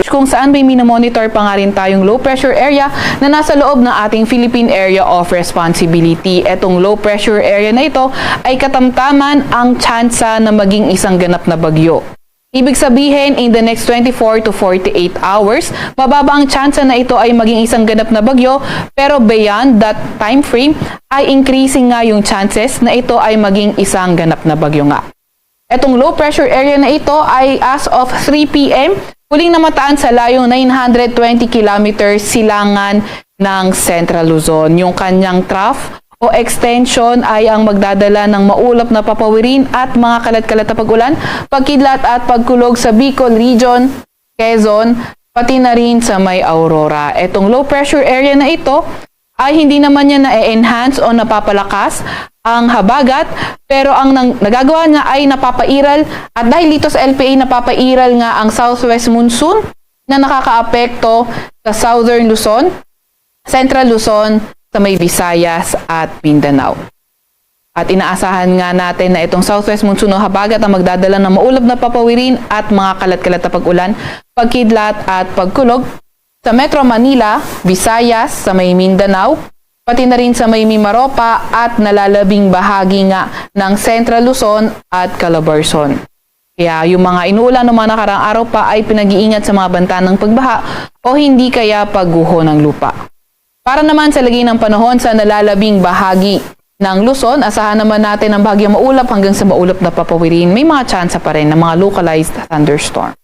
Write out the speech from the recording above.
kung saan may minomonitor pa nga rin tayong low pressure area na nasa loob ng ating Philippine Area of Responsibility. Etong low pressure area na ito ay katamtaman ang tsansa na maging isang ganap na bagyo. Ibig sabihin, in the next 24 to 48 hours, mababa ang tsansa na ito ay maging isang ganap na bagyo, pero beyond that time frame ay increasing nga yung chances na ito ay maging isang ganap na bagyo nga. Etong low pressure area na ito ay as of 3 p.m. huling namataan sa layong 920 kilometers silangan ng Central Luzon. Yung kanyang trough o extension ay ang magdadala ng maulap na papawirin at mga kalat-kalat na pag-ulan, pagkidlat at pagkulog sa Bicol Region, Quezon, pati na rin sa may Aurora. Etong low pressure area na ito ay hindi naman niya na-enhance o napapalakas ang habagat, pero ang nagagawa niya ay napapairal, at dahil dito sa LPA napapairal nga ang southwest monsoon na nakakaapekto sa southern Luzon, central Luzon, sa may Visayas at Mindanao. At inaasahan nga natin na itong southwest monsoon o habagat ang magdadala ng maulap na papawirin at mga kalat-kalat na pag-ulan, pagkidlat at pagkulog sa Metro Manila, Visayas, sa may Mindanao, pati na rin sa may Mimaropa at nalalabing bahagi nga ng Central Luzon at Calabarzon. Kaya yung mga inuulan ng mga nakaraang araw pa ay pinag-iingat sa mga banta ng pagbaha o hindi kaya pagguho ng lupa. Para naman sa lagay ng panahon sa nalalabing bahagi ng Luzon, asahan naman natin ang bahagyang maulap hanggang sa maulap na papawirin. May mga tsansa pa rin ng mga localized thunderstorm.